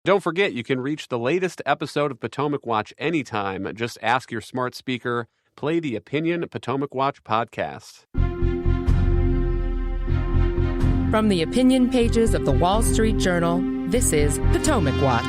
Don't forget, you can reach the latest episode of Potomac Watch anytime. Just ask your smart speaker, play the Opinion Potomac Watch podcast. From the opinion pages of the Wall Street Journal, this is Potomac Watch.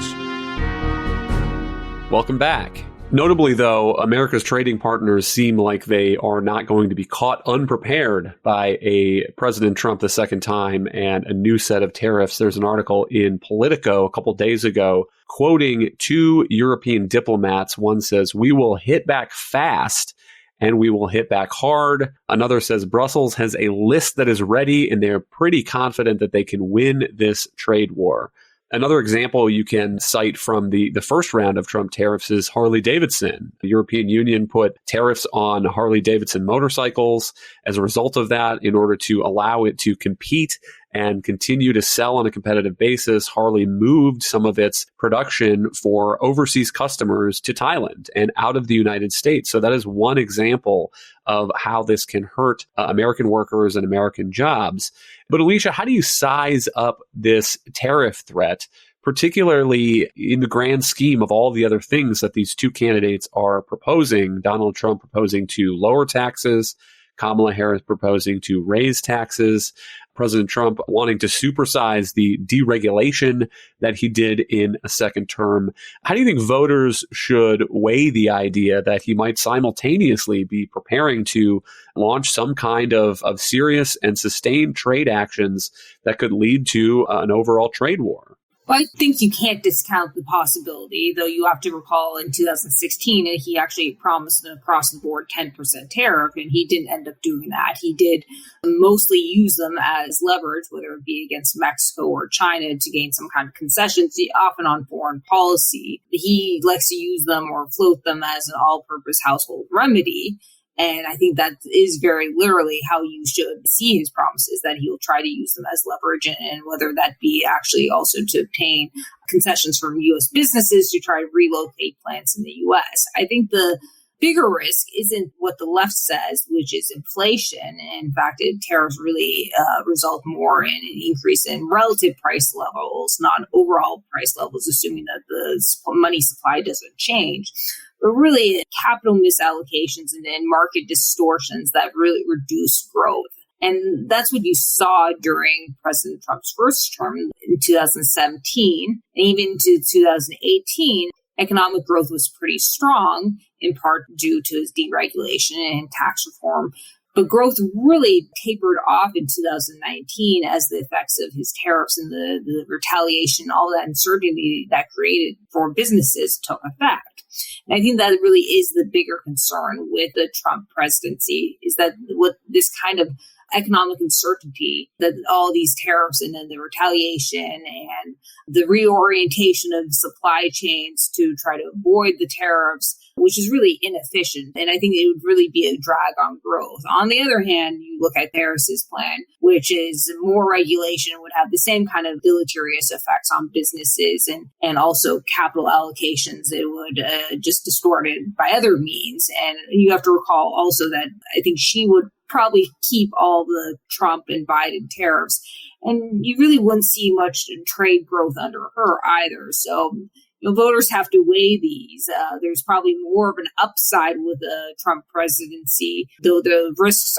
Welcome back. Notably, though, America's trading partners seem like they are not going to be caught unprepared by a President Trump the second time and a new set of tariffs. There's an article in Politico a couple days ago quoting two European diplomats. One says, "We will hit back fast and we will hit back hard." Another says, "Brussels has a list that is ready and they're pretty confident that they can win this trade war." Another example you can cite from the first round of Trump tariffs is Harley-Davidson. The European Union put tariffs on Harley-Davidson motorcycles as a result of that in order to allow it to compete and continue to sell on a competitive basis. Harley moved some of its production for overseas customers to Thailand and out of the United States. So that is one example of how this can hurt American workers and American jobs. But Alicia, how do you size up this tariff threat, particularly in the grand scheme of all the other things that these two candidates are proposing? Donald Trump proposing to lower taxes, Kamala Harris proposing to raise taxes, President Trump wanting to supersize the deregulation that he did in a second term. How do you think voters should weigh the idea that he might simultaneously be preparing to launch some kind of serious and sustained trade actions that could lead to an overall trade war? Well, I think you can't discount the possibility, though you have to recall in 2016, he actually promised an across-the-board 10% tariff, and he didn't end up doing that. He did mostly use them as leverage, whether it be against Mexico or China, to gain some kind of concessions, often on foreign policy. He likes to use them or float them as an all-purpose household remedy. And I think that is very literally how you should see his promises, that he will try to use them as leverage, and whether that be actually also to obtain concessions from U.S. businesses to try to relocate plants in the U.S. I think the bigger risk isn't what the left says, which is inflation. In fact, tariffs really result more in an increase in relative price levels, not overall price levels, assuming that the money supply doesn't change. But really capital misallocations and market distortions that really reduce growth. And that's what you saw during President Trump's first term in 2017 and even to 2018. Economic growth was pretty strong, in part due to his deregulation and tax reform. But growth really tapered off in 2019 as the effects of his tariffs and the retaliation, all that uncertainty that created for businesses took effect. And I think that really is the bigger concern with the Trump presidency, is that with this kind of economic uncertainty, that all these tariffs and then the retaliation and the reorientation of supply chains to try to avoid the tariffs, which is really inefficient. And I think it would really be a drag on growth. On the other hand, you look at Harris's plan, which is more regulation, would have the same kind of deleterious effects on businesses and also capital allocations. It would just distort it by other means. And you have to recall also that I think she would probably keep all the Trump and Biden tariffs. And you really wouldn't see much trade growth under her either. So voters have to weigh these. There's probably more of an upside with the Trump presidency, though the risks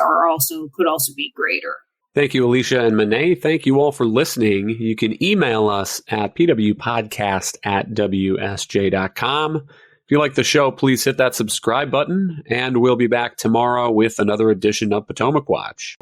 could also be greater. Thank you, Alicia and Monet. Thank you all for listening. You can email us at pwpodcast@wsj.com. If you like the show, please hit that subscribe button, and we'll be back tomorrow with another edition of Potomac Watch.